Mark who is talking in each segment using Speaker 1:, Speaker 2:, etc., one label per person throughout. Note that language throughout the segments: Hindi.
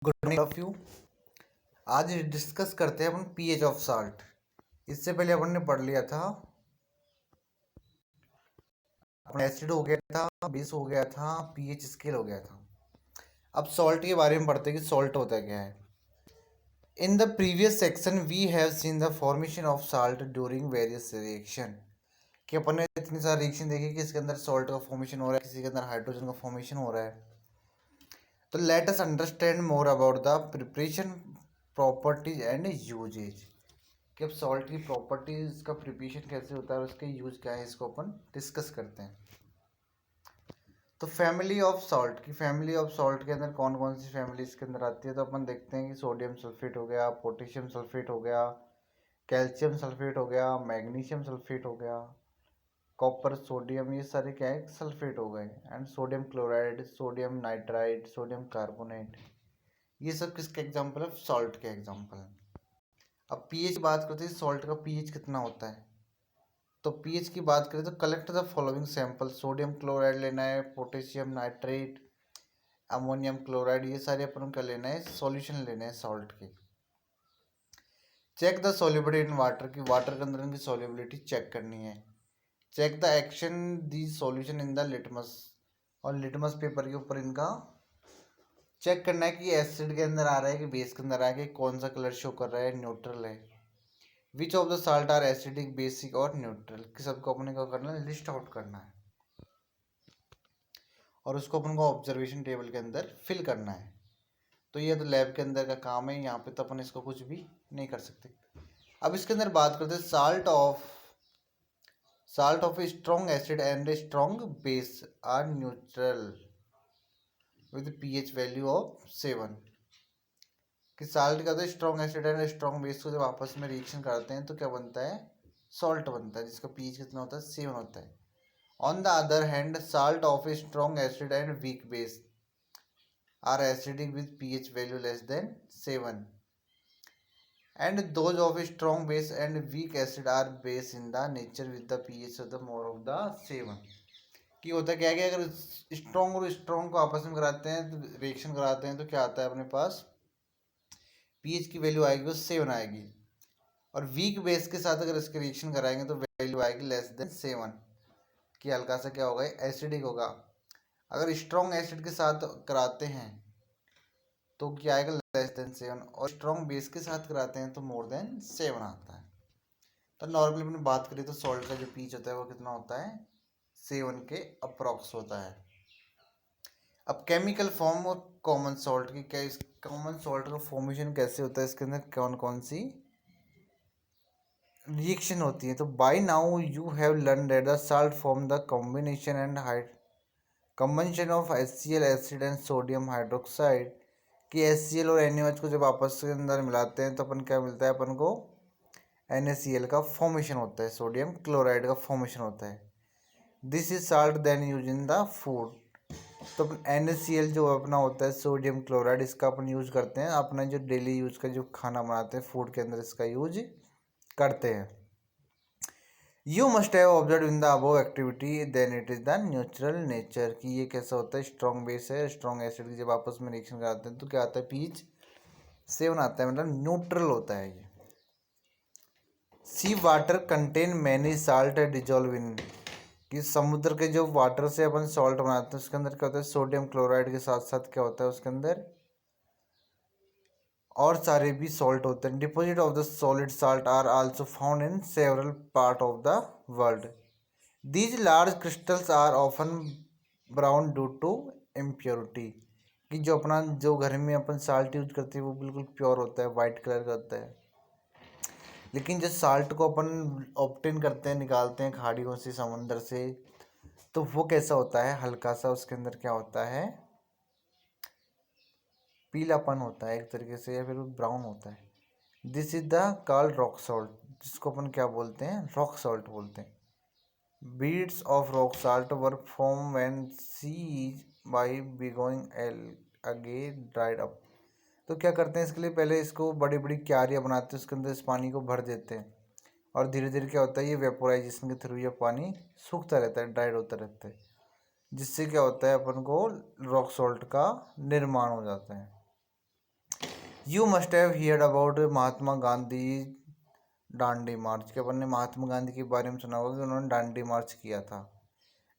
Speaker 1: Good morning of you. आज डिस्कस करते हैं अपन पीएच ऑफ साल्ट। इससे पहले अपन ने पढ़ लिया था, अपना एसिड हो गया था, बेस हो गया था, पीएच स्केल हो गया था। अब सॉल्ट के बारे में पढ़ते हैं कि सॉल्ट होता क्या है। In the previous section we have seen the formation of salt during various reaction. कि अपन ने इतनी सारी रिएक्शन देखी कि इसके अंदर सॉल्ट का फॉर्मेशन हो रहा है, किसी के अंदर हाइड्रोजन का फॉर्मेशन हो रहा है। तो let us understand more about the preparation, properties and usages. कि अब सॉल्ट की प्रॉपर्टीज का प्रिपरेशन कैसे होता है और उसके यूज क्या है, इसको अपन डिस्कस करते हैं। तो फैमिली ऑफ सॉल्ट की, फैमिली ऑफ सॉल्ट के अंदर कौन कौन सी फैमिली इसके अंदर आती है, तो अपन देखते हैं कि सोडियम सल्फेट हो गया, पोटेशियम सल्फेट हो गया, कैल्शियम सल्फेट हो गया, मैग्नीशियम सल्फेट हो गया, कॉपर, सोडियम, ये सारे क्या है, सल्फेट हो गए। And sodium chloride, sodium nitride, sodium carbonate, ये सब किसके एग्जाम्पल है, सॉल्ट के एग्जाम्पल है। अब पीएच बात करते हैं, सॉल्ट का पीएच कितना होता है। तो पीएच की बात करें तो collect the following sample, sodium chloride लेना है, पोटेशियम नाइट्रेट, अमोनियम क्लोराइड, ये सारे अपन को लेना है, सॉल्यूशन लेने हैं सॉल्ट के। Check the solubility in water की, वाटर के अंदर इनकी सॉल्युबिलिटी चेक करनी है। Check the action the solution in the litmus, और लिटमस पेपर के ऊपर इनका चेक करना है कि एसिड के अंदर आ रहा है कि बेस के अंदर आ रहा है, कि कौन सा कलर शो कर रहा है, न्यूट्रल है। Which of the salt are acidic, basic और न्यूट्रल, कि सबको अपने को करना है, लिस्ट आउट करना है और उसको अपन को ऑब्जर्वेशन टेबल के अंदर फिल करना है। तो ये तो लैब के अंदर का काम है, यहाँ पे तो अपन इसको कुछ भी नहीं कर सकते। अब इसके अंदर बात करते हैं salt of a strong acid and a strong base are neutral with pH value of 7। कि साल्ट का तो strong acid and strong base को जब आपस में रिएक्शन करते हैं तो क्या बनता है, सॉल्ट बनता है, जिसका पीएच कितना होता है, 7 होता है। On the other hand, salt of a strong acid and weak base are acidic with pH value less than 7, and those of a strong base and weak acid are base in the nature with the pH of the more of the 7। कि होता क्या है कि अगर स्ट्रॉन्ग और स्ट्रॉन्ग को आपस में कराते हैं, तो रिएक्शन कराते हैं, तो क्या आता है अपने पास, पीएच की वैल्यू आएगी वो 7 आएगी। और वीक बेस के साथ अगर इसके रिएक्शन कराएंगे तो वैल्यू आएगी लेस देन 7, कि हल्का सा क्या होगा, एसिडिक होगा। अगर स्ट्रॉन्ग एसिड के साथ कराते हैं तो क्या आएगा, लेस देन 7, और स्ट्रॉन्ग बेस के साथ कराते हैं तो मोर देन 7 आता है। तो नॉर्मली अपनी बात करें तो सॉल्ट का जो पीच होता है वो कितना होता है, 7 के अप्रॉक्स होता है। अब केमिकल फॉर्म और कॉमन सॉल्ट की, क्या कॉमन सॉल्ट का फॉर्मेशन कैसे होता है, इसके अंदर कौन कौन सी रिएक्शन होती है। तो by now you have learn that the salt form the combination and combination of HCl acid and sodium hydroxide. कि HCl और NaOH को जब आपस के अंदर मिलाते हैं तो अपन क्या मिलता है, अपन को NaCl का फॉर्मेशन होता है, सोडियम क्लोराइड का फॉर्मेशन होता है। This is salt then use in the food. तो अपन NaCl जो अपना होता है, सोडियम क्लोराइड, इसका अपन यूज करते हैं अपना जो डेली यूज का जो खाना बनाते हैं फूड के अंदर, इसका यूज करते हैं। You must have observe in the above activity then it is the neutral nature. कि ये कैसा होता है, स्ट्रॉन्ग बेस है, स्ट्रॉन्ग एसिड की जब आपस में रिएक्शन कराते हैं तो क्या आता है, पीच 7 आता है, मतलब न्यूट्रल होता है ये। Sea water contain many salt dissolve in. कि समुद्र के जो वाटर से अपन सॉल्ट बनाते हैं उसके अंदर क्या होता है, सोडियम क्लोराइड के साथ साथ क्या होता है उसके अंदर और सारे भी सॉल्ट होते हैं। Deposit of the solid salt are also found in several part of the world. These large crystals are often brown due to impurity. कि जो अपना जो घर में अपन साल्ट यूज करते हैं वो बिल्कुल प्योर होता है, वाइट कलर का होता है। लेकिन जो साल्ट को अपन ऑब्टेन करते हैं, निकालते हैं खाड़ियों से, समुंदर से, तो वो कैसा होता है, हल्का सा उसके अंदर क्या होता है, पीलापन होता है एक तरीके से, या फिर ब्राउन होता है। This is the called rock salt, जिसको अपन क्या बोलते हैं, रॉक सॉल्ट बोलते हैं। Beads of rock salt were formed when sea by begoing again dried up। तो क्या करते हैं इसके लिए, पहले इसको बड़ी बड़ी क्यारियाँ बनाते हैं, उसके अंदर इस पानी को भर देते हैं और धीरे धीरे क्या होता है, ये वेपोराइजेशन के थ्रू ये पानी सूखता रहता है, ड्राइड होता रहता है, जिससे क्या होता है अपन को रॉक सॉल्ट का निर्माण हो जाता है। You must have heard about Mahatma Gandhi Dandi march, के अपन ने महात्मा गांधी के बारे में सुना होगा कि उन्होंने डांडी मार्च किया था।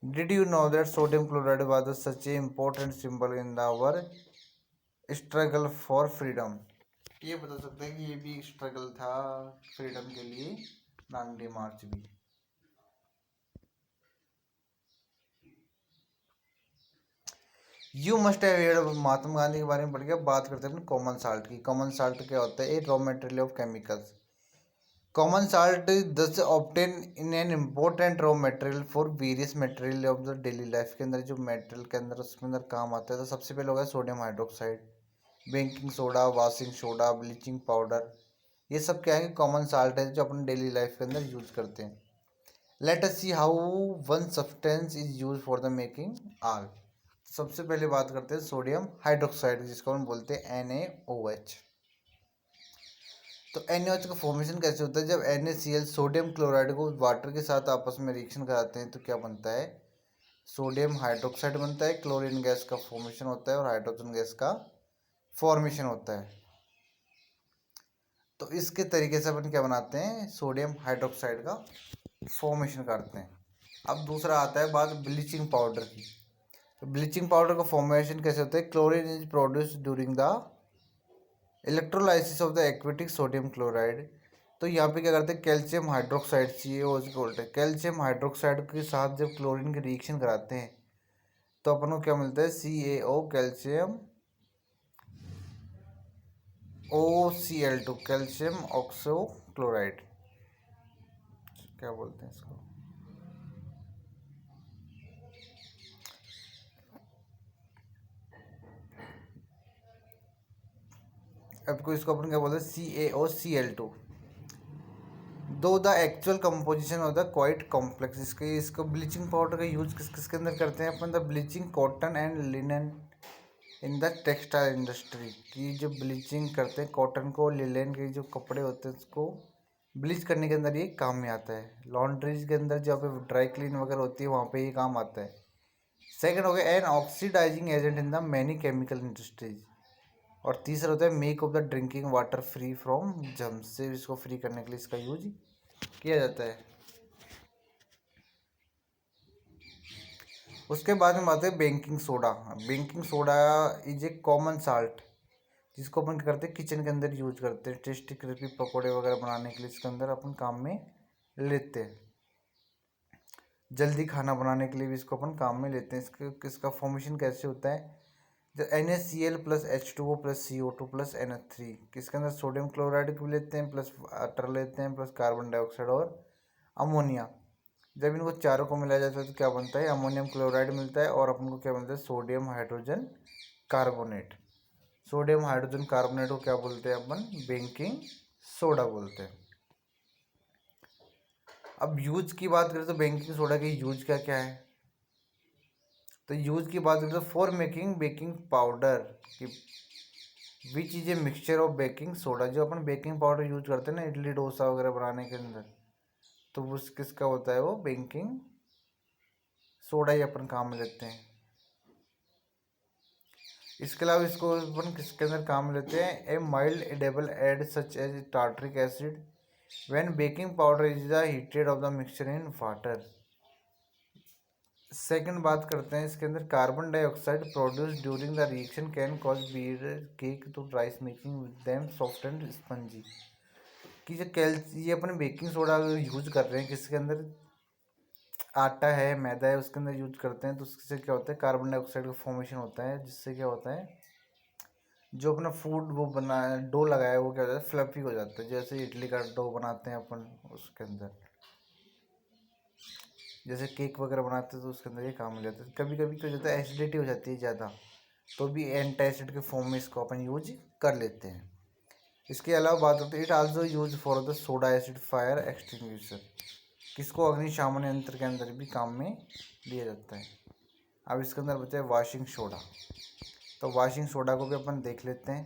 Speaker 1: Did you know that sodium chloride was such a important symbol in our struggle for freedom. ये बता सकते हैं कि ये भी स्ट्रगल था फ्रीडम के लिए, डांडी मार्च भी। You must have heard Mahatma Gandhi के बारे में पढ़ के। अब बात करते हैं अपने कॉमन साल्ट की। कॉमन साल्ट क्या होता है? A raw material of chemicals. Common salt thus obtain in an important raw material for various material of the daily life. के अंदर जो मटेरियल के अंदर उसके अंदर काम आता है, तो सबसे पहले होगा sodium hydroxide, baking soda, washing soda, bleaching powder. ये सब क्या है कि कॉमन साल्ट है जो अपन डेली लाइफ के अंदर यूज करते हैं। Let us see how one substance is use for the making all. सबसे पहले बात करते हैं सोडियम हाइड्रोक्साइड, जिसको हम बोलते हैं NaOH। तो NaOH का फॉर्मेशन कैसे होता है? जब NaCl सोडियम क्लोराइड को वाटर के साथ आपस में रिएक्शन कराते हैं तो क्या बनता है? सोडियम हाइड्रोक्साइड बनता है, क्लोरीन गैस का फॉर्मेशन होता है और हाइड्रोजन गैस का फॉर्मेशन होता है। तो इसके तरीके से अपन क्या बनाते हैं? सोडियम हाइड्रोक्साइड का फॉर्मेशन करते हैं। अब दूसरा आता है बात ब्लीचिंग पाउडर की। तो ब्लीचिंग पाउडर का फॉर्मेशन कैसे होता है? Chlorine is produce during the electrolysis of the aquatic sodium chloride. तो यहाँ पे क्या करते हैं? कैल्शियम हाइड्रोक्साइड CaO को बोलते हैं। कैल्शियम हाइड्रोक्साइड के साथ जब क्लोरीन के रिएक्शन कराते हैं तो अपन को क्या मिलता है? CaO, calcium OCl2, calcium oxo chloride, क्या बोलते हैं इसको? आपको इसको अपन क्या बोलते हैं? CaOCl2। Though the actual composition of the quite complex. इसको ब्लीचिंग पाउडर का यूज किस किस के अंदर करते हैं अपन? The bleaching cotton and linen in the textile industry. की जो ब्लीचिंग करते हैं कॉटन को, लिनन के जो कपड़े होते हैं उसको ब्लीच करने के अंदर ये काम में आता है। लॉन्ड्रीज के अंदर जहाँ पे ड्राई क्लीन वगैरह होती है वहाँ पे ये काम आता है। सेकंड हो गया an oxidizing agent in the many chemical industries. और तीसरा होता है make of the drinking water free from germs. से इसको फ्री करने के लिए इसका यूज किया जाता है। उसके बाद में बात है baking soda. Baking soda is a common salt जिसको अपन क्या करते हैं? किचन के अंदर यूज करते हैं। टेस्टी क्रिस्पी पकौड़े वगैरह बनाने के लिए इसके अंदर अपन काम में लेते हैं। जल्दी खाना बनाने के लिए भी इसको अपन काम में लेते हैं। इसका फॉर्मेशन कैसे होता है? जो NaCl plus H2O plus CO2 plus NH3, किसके अंदर सोडियम क्लोराइड भी लेते हैं, प्लस वाटर लेते हैं, प्लस कार्बन डाइऑक्साइड और अमोनिया। जब इनको चारों को मिलाया जाता है तो क्या बनता है? अमोनियम क्लोराइड मिलता है और अपन को क्या मिलता है? Sodium hydrogen carbonate. Sodium hydrogen carbonate को क्या बोलते हैं अपन? बेकिंग सोडा बोलते हैं। अब यूज की बात करें तो बेकिंग सोडा के यूज क्या क्या है? तो यूज की बात करें तो फॉर मेकिंग बेकिंग पाउडर की which is a mixture of baking soda. जो अपन बेकिंग पाउडर यूज करते हैं ना इडली डोसा वगैरह बनाने के अंदर, तो वो किसका होता है? वो बेकिंग सोडा ही अपन काम में लेते हैं। इसके अलावा इसको अपन किसके अंदर काम में लेते हैं? A mild edible aid such as tartaric acid when baking powder is the heated of the mixture in water. Second बात करते हैं इसके अंदर carbon dioxide produce during the reaction can cause beer cake to rise making them soft and spongy. कि जो ये अपन बेकिंग सोडा यूज कर रहे हैं किसके अंदर? आटा है, मैदा है, उसके अंदर यूज करते हैं तो उससे क्या होता है? कार्बन डाइऑक्साइड का फॉर्मेशन होता है, जिससे क्या होता है? जो अपना फूड वो बना डो लगाया है वो क्या होता है? फ्लफी हो जाता है। जैसे इडली का डो बनाते हैं अपन, उसके अंदर जैसे केक वगैरह बनाते हैं तो उसके अंदर ये काम मिल जाता है। कभी कभी क्या हो जाता है? एसिडिटी हो जाती है ज़्यादा, तो भी एंटी एसिड के फॉर्म में इसको अपन यूज कर लेते हैं। इसके अलावा बात होती है it also use for the soda acid fire extinguisher. किसको? अग्निशामन यंत्र के अंदर भी काम में लिया जाता है। अब इसके अंदर बचा है वॉशिंग सोडा। तो वॉशिंग सोडा को भी अपन देख लेते हैं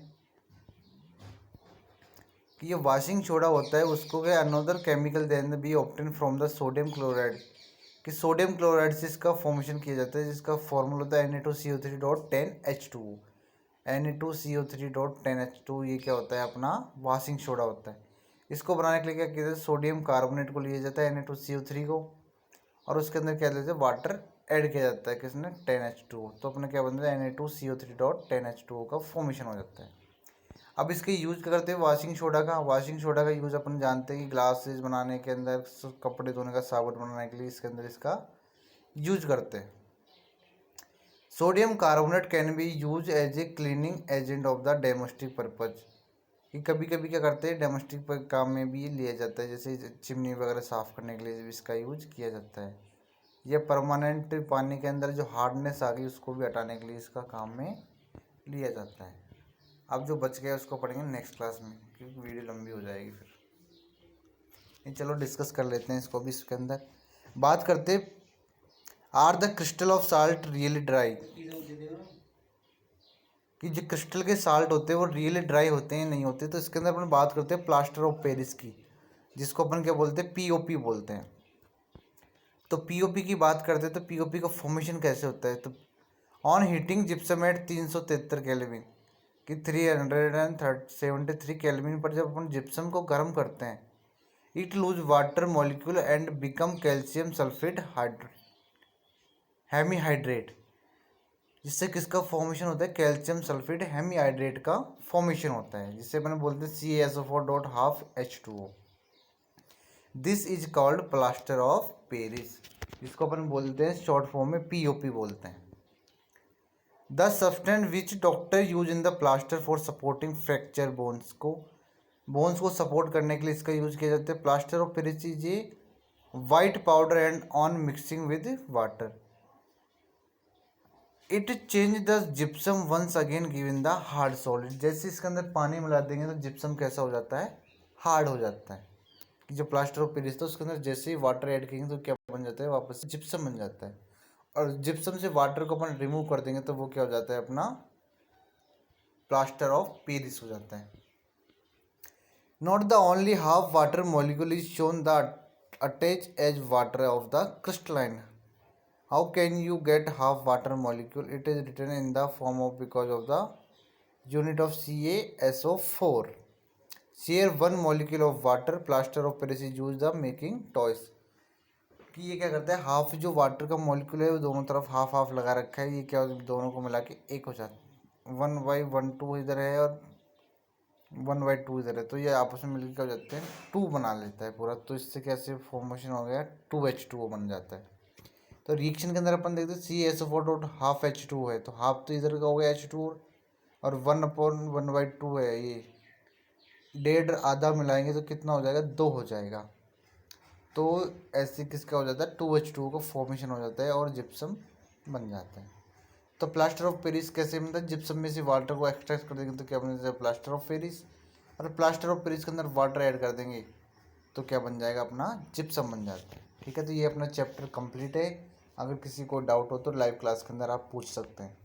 Speaker 1: कि ये वॉशिंग सोडा होता है उसको क्या another chemical then be obtain from the sodium chloride. कि सोडियम क्लोराइड से इसका फॉर्मेशन किया जाता है, जिसका फॉर्मूला होता है Na2CO3.10H2O। Na2CO3.10H2 ये क्या होता है अपना वॉशिंग सोडा होता है। इसको बनाने के लिए क्या किया जाता है, सोडियम कार्बोनेट को लिया जाता है Na2CO3 को, और उसके अंदर क्या लेते हैं वाटर ऐड किया जाता है किसने 10H2, तो अपने क्या बनता है Na2CO3.10H2 का फॉर्मेशन हो जाता है। अब इसके यूज क्या करते हैं वॉशिंग सोडा का। वॉशिंग सोडा का यूज अपन जानते हैं कि ग्लासेस बनाने के अंदर, कपड़े धोने का साबुन बनाने के लिए इसके अंदर इसका यूज करते हैं। Sodium carbonate can be use as a cleaning agent of the domestic purpose, कि कभी कभी क्या करते हैं डोमेस्टिक काम में भी लिया जाता है, जैसे चिमनी वगैरह साफ़ करने के लिए भी इसका यूज किया जाता है। यह परमानेंट पानी के अंदर जो हार्डनेस आ गई उसको भी हटाने के लिए इसका काम में लिया जाता है। अब जो बच गया उसको पढ़ेंगे नेक्स्ट क्लास में, क्योंकि वीडियो लंबी हो जाएगी फिर। ये चलो डिस्कस कर लेते हैं इसको भी। इसके अंदर बात करते are the crystal of salt really dry, कि जो क्रिस्टल के साल्ट होते हैं वो रियली ड्राई होते हैं नहीं होते। तो इसके अंदर अपन बात करते हैं प्लास्टर ऑफ पेरिस की, जिसको अपन क्या बोलते हैं पीओपी बोलते हैं। तो पीओपी की बात करते हैं तो पीओपी का फॉर्मेशन कैसे होता है। तो on heating gypsum at 373 kelvin, कि 373 केल्विन पर जब अपन जिप्सम को गर्म करते हैं, it loose water molecule and become calcium sulphate hemihydrate, जिससे किसका फॉर्मेशन होता है कैल्शियम सल्फेट हेमीहाइड्रेट का फॉर्मेशन होता है, जिससे अपन बोलते हैं CaSO4.12H2O। This is called plaster of Paris, जिसको अपन बोलते हैं शॉर्ट फॉर्म में पीओपी बोलते हैं। The substance which doctor use in the plaster for supporting fracture bones को सपोर्ट करने के लिए इसका यूज किया जाता है। Plaster of Paris is a white powder and on mixing with water it change the gypsum once again given the hard solid, जैसे इसके अंदर पानी मिला देंगे तो जिप्सम कैसा हो जाता है हार्ड हो जाता है। कि जो प्लास्टर ऑफ पेरिस था उसके अंदर जैसे ही वाटर ऐड करेंगे तो क्या बन जाता है वापस से जिप्सम बन जाता है, और जिप्सम से वाटर को अपन रिमूव कर देंगे तो वो क्या हो जाता है अपना प्लास्टर ऑफ पेरिस हो जाता है। Not the only half water molecule is shown the attach as water of the crystalline. How can you get half water molecule? It is written in the form of because of the unit of CaSO4. Share one molecule of water. Plaster of Paris is used the making toys. कि ये क्या करता है हाफ जो वाटर का मॉलिक्यूल है वो दोनों तरफ हाफ हाफ लगा रखा है, ये क्या दोनों को मिला के एक हो जाता है। 1/1 2 इधर है और 1/2 इधर है, तो ये आपस में मिलकर क्या हो जाते हैं 2 बना लेता है पूरा। तो इससे कैसे फॉर्मेशन हो गया 2H2O बन जाता है। तो रिएक्शन के अंदर अपन देखते हैं CaSO4.12H2 है, तो हाफ तो इधर का हो गया H2 और 1/1/2 है, ये 1.5 आधा मिलाएंगे तो कितना हो जाएगा 2 हो जाएगा। तो ऐसे किसका हो जाता है 2H2O का फॉर्मेशन हो जाता है और जिप्सम बन जाता है। तो प्लास्टर ऑफ पेरिस कैसे बनता है, जिप्सम में से वाटर को एक्सट्रैक्ट कर देंगे तो क्या बन जाता है प्लास्टर ऑफ पेरिस, और प्लास्टर ऑफ पेरिस के अंदर वाटर ऐड कर देंगे तो क्या बन जाएगा अपना जिप्सम बन जाता है। ठीक है, तो ये अपना चैप्टर कंप्लीट है। अगर किसी को डाउट हो तो लाइव क्लास के अंदर आप पूछ सकते हैं।